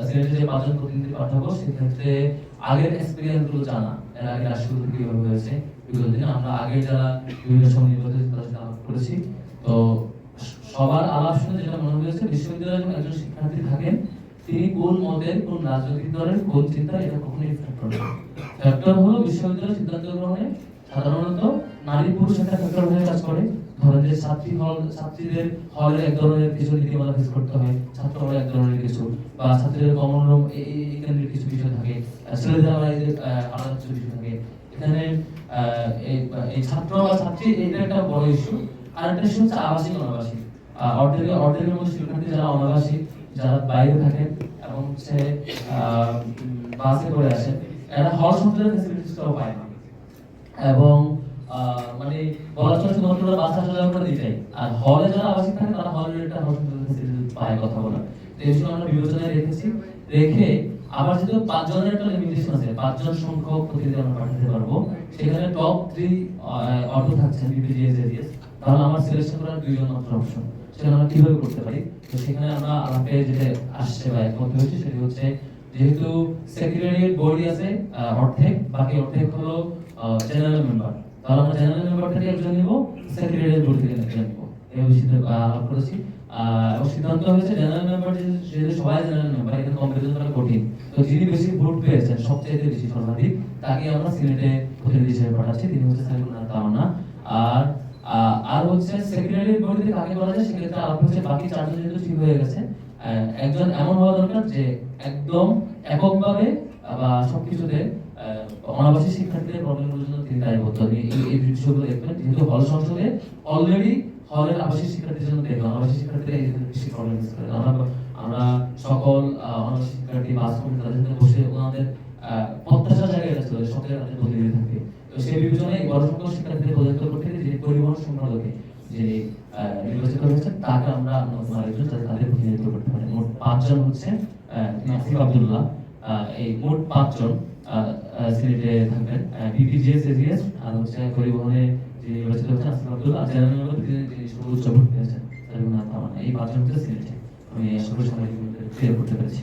সিলেটে যে পাঁচজন প্রতিনিধি পাঠাবো সেক্ষেত্রে আগের এক্সপিরিয়েন্স গুলো জানা, এর আগে রাষ্ট্রপতি কিভাবে হয়েছে বিগত দিনে আমরা আগের যারা বিভিন্ন সময় নির্বাচিত তাদের সাথে আলাপ করেছি। তো সবার আলাপ শুনে যেটা মনে হয়েছে, বিশ্ববিদ্যালয়ে যখন একজন শিক্ষার্থী থাকেন তিনি কোন মতের, কোন রাজনৈতিক দলের, কোন চিন্তা, এটা কখনোই ফ্যাক্টর না। ফ্যাক্টর হলো বিশ্ববিদ্যালয়ের সিদ্ধান্ত গ্রহণে সাধারণত নারী পুরুষ একটা ফ্যাক্টর হয়ে কাজ করে। ধরেন যে ছাত্রীদের হলে এক ধরনের কিছু নীতিমালা ফেস করতে হয়, ছাত্র হলে এক ধরনের কিছু, বা ছাত্রীদের কমন রুম এই কেন্দ্রের কিছু বিষয় থাকে, ছেলেদের আলাদা কিছু বিষয় থাকে। এখানে এই ছাত্র বা ছাত্রী এটা একটা বড় ইস্যু। আর একটা ইস্যু হচ্ছে আবাসিক অনাবাসিক। অর্ধেকের মধ্যে শিক্ষার্থী যারা অনাবাসিক, যারা বাইরে থাকেন এবং হচ্ছে বাসে করে আসেন, এরা হল সংসদের ফ্যাসিলিটিসটাও পায় না। এবং মানে বলা চলে শুধুমাত্র বাস আসা যাওয়া করে দিতেই, আর হলে যারা আবাসিক থাকে তারা হলের একটা হল সংসদের ফ্যাসিলিটি পায় কথা বলা। তো এই জন্য আমরা বিবেচনায় রেখে আবার যেহেতু 5 জনের একটা লিমিটেশন আছে, 5 জন সংখ্যক প্রতিনিধি আমরা পাঠাতে পারবো, সেখানে টপ 3 অর্থ থাকছেন বিপিজিএস এরিয়াস, তাহলে আমার সিলেকশন করার 2 জন মাত্র অপশন। সেটা আমরা কিভাবে করতে পারি? তো সেখানে আমরা আলাপে যেটা আসছে বা একমত হয়েছে সেটা হচ্ছে, যেহেতু সেক্রেটারিয়েট বডি আছে অর্ধেক, বাকি অর্ধেক হলো জেনারেল মেম্বার, তাহলে আমরা জেনারেল মেম্বার থেকে একজন নিব, সেক্রেটারিয়েট বডি থেকে একজন নিব। এই বিষয়ে আলাপ করেছি এবং সিদ্ধান্ত হয়েছে জেনারেল মেম্বার যেহেতু সবাই জেনারেল মেম্বার, এখানে কম্পিটিশন করা কঠিন। তো যিনি বেশি ভোট পেয়েছেন, সবচেয়ে বেশি সর্বাধিক, তাকে আমরা সিনেটে প্রতিনিধি হিসেবে পাঠাচ্ছি, তিনি হচ্ছে সাইফুল তাওয়ানা। আর আর হচ্ছে সেক্রেটারিয়েট বডিতে কাকে করা যায় সেক্ষেত্রে আলাপ হচ্ছে, বাকি 4 জন যেহেতু ঠিক হয়ে গেছে, একজন এমন হওয়া দরকার যে একদম এককভাবে বা সবকিছুতে অনাবাসী শিক্ষার্থীদের প্রবলেমগুলোর জন্য তিনি দায়বদ্ধ। এই বিষয়গুলো দেখবেন, যেহেতু হল সংসদে অলরেডি হলের আবাসিক শিক্ষার্থীদের জন্য দেখবেন, অনাবাসী শিক্ষার্থীরা এই বেশি প্রবলেম ফেস করে। আমরা সকল অনাবাসী শিক্ষার্থী বাস করে তাদের সাথে বসে ওনাদের প্রত্যাশা জায়গায় আসলে সরকারের তাদের প্রতিনিধি থাকে। তো সেই বিবেচনায় বড় সংখ্যক শিক্ষার্থীদের প্রজেক্ট করতে যে পরিবহন সম্পাদকে যে নির্বাচিত হয়েছে তাকে আমরা আরেকজন তাদের প্রতিনিধিত্ব করতে পারি। মোট 5 জন হচ্ছে নাসিব আব্দুল্লাহ, এই মোট 5 জন সিলেটে থাকবেন। বিপিজিএস এজিএস আর হচ্ছে পরিবহনে যে নির্বাচিত হয়েছে নাসিব আব্দুল্লাহ, জেনারেল মেম্বার যিনি সর্বোচ্চ ভোট পেয়েছেন এই 5 জন হচ্ছে সিলেটে। আমি আশা করি সবাই ক্লিয়ার করতে পেরেছি।